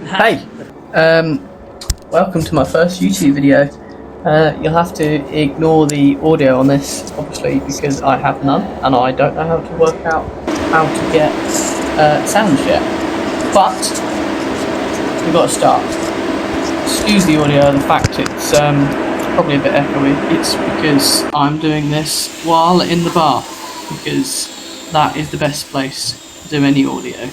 Hey, welcome to my first YouTube video. You'll have to ignore the audio on this, obviously, because I have none and I don't know how to work out how to get sounds yet. But we've got to start. Excuse the audio, the fact it's probably a bit echoey. It's because I'm doing this while in the bath, because that is the best place to do any audio.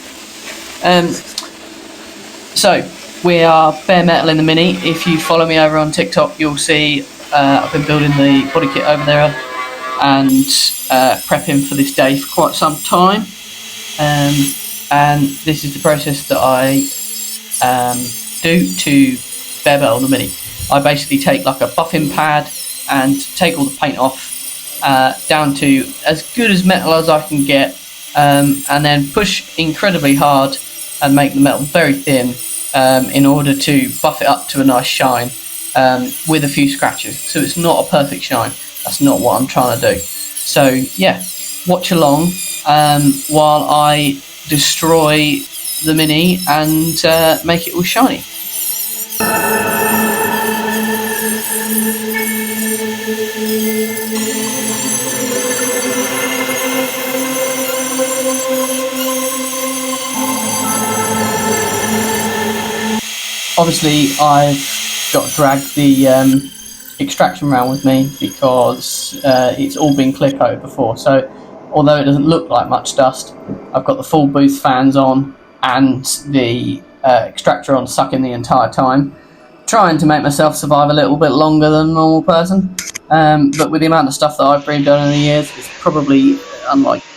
So, we are bare metal in the Mini. If you follow me over on TikTok, you'll see I've been building the body kit over there and prepping for this day for quite some time. And this is the process that I do to bare metal in the Mini. I basically take like a buffing pad and take all the paint off down to as good as metal as I can get, and then push incredibly hard and make the metal very thin in order to buff it up to a nice shine with a few scratches. So it's not a perfect shine. That's not what I'm trying to do. So yeah, watch along while I destroy the Mini and make it all shiny. Obviously, I've got to drag the extraction round with me because it's all been clip coated before. So, although it doesn't look like much dust, I've got the full booth fans on and the extractor on sucking the entire time, trying to make myself survive a little bit longer than a normal person. But with the amount of stuff that I've been done in the years, it's probably unlikely.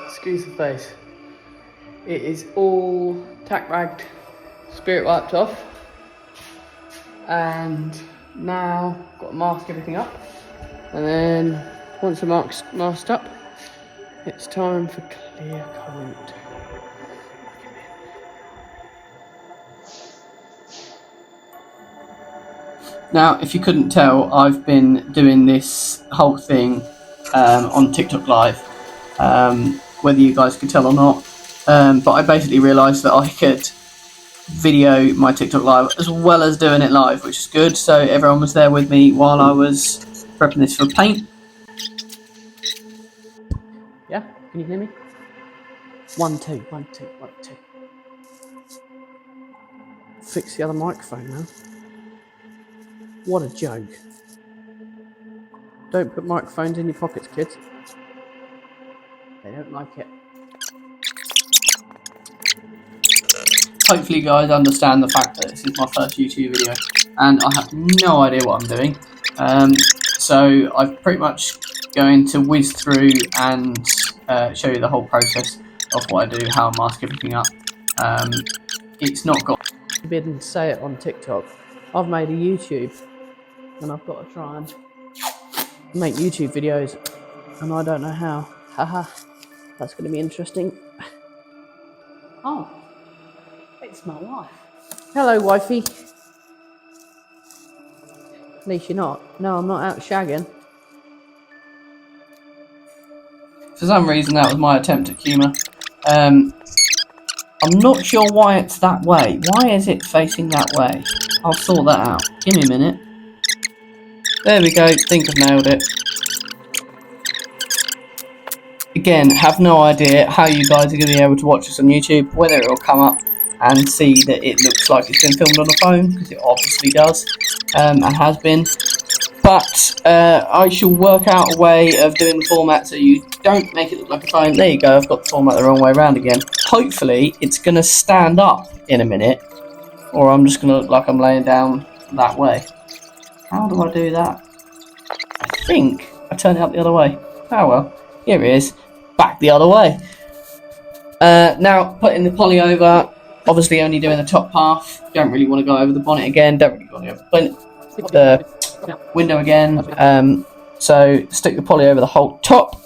Excuse the face. It is all tack ragged, spirit wiped off, and now got to mask everything up. And then once the mark's masked up, it's time for clear coat. Now, if you couldn't tell, I've been doing this whole thing on TikTok Live. Whether you guys could tell or not, but I basically realised that I could video my TikTok live as well as doing it live, which is good. So everyone was there with me while I was prepping this for paint. Yeah, can you hear me? 1 2 1 2 1 2. Fix the other microphone now. What a joke! Don't put microphones in your pockets, kids. They don't like it. Hopefully you guys understand the fact that this is my first YouTube video and I have no idea what I'm doing. So I'm pretty much going to whiz through and show you the whole process of what I do, how I mask everything up. It's not got... I didn't say it on TikTok. I've made a YouTube and I've got to try and make YouTube videos and I don't know how. Haha. That's going to be interesting. Oh, it's my wife. Hello, wifey. At least you're not. No, I'm not out shagging. For some reason, that was my attempt at humour. I'm not sure why it's that way. Why is it facing that way? I'll sort that out. Give me a minute. There we go. Think I've nailed it. Again, have no idea how you guys are going to be able to watch this on YouTube, whether it will come up and see that it looks like it's been filmed on a phone, because it obviously does, and has been. But I shall work out a way of doing the format so you don't make it look like a phone. There you go, I've got the format the wrong way around again. Hopefully it's going to stand up in a minute, or I'm just going to look like I'm laying down that way. How do I do that? I think I turn it up the other way. Oh well. Here it is, back the other way. Now, putting the poly over, obviously only doing the top half. Don't really want to go over the bonnet again, don't really want to go over the window again. So stick the poly over the whole top.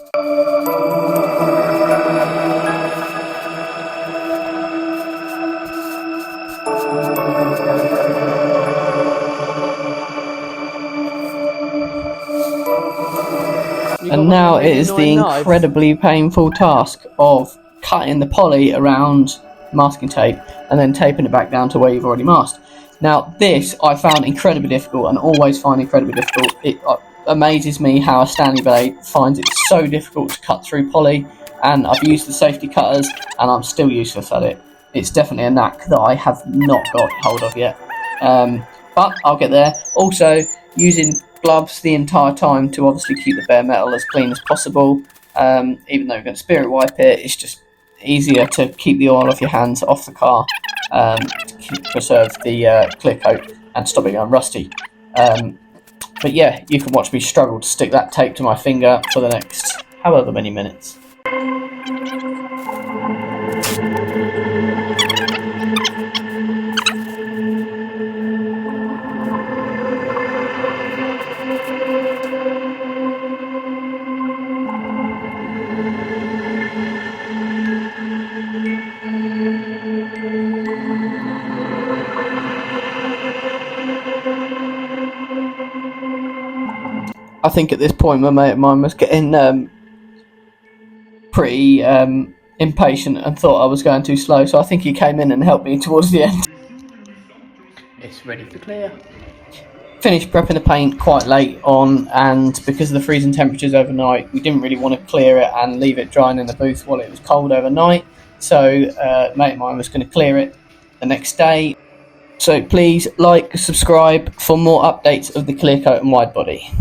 And now it is the incredibly painful task of cutting the poly around masking tape and then taping it back down to where you've already masked. Now this I found incredibly difficult and always find incredibly difficult. It amazes me how a Stanley blade finds it so difficult to cut through poly, and I've used the safety cutters and I'm still useless at it. It's definitely a knack that I have not got hold of yet, but I'll get there. Also, using gloves the entire time to obviously keep the bare metal as clean as possible. Even though we're going to spirit wipe it, it's just easier to keep the oil off your hands, off the car, to preserve the clear coat and stop it going rusty. But yeah, you can watch me struggle to stick that tape to my finger for the next however many minutes. I think at this point my mate of mine was getting pretty impatient and thought I was going too slow, so I think he came in and helped me towards the end. It's ready to clear. Finished prepping the paint quite late on, and because of the freezing temperatures overnight, we didn't really want to clear it and leave it drying in the booth while it was cold overnight, so a mate of mine was going to clear it the next day. So please like, subscribe for more updates of the clear coat and wide body.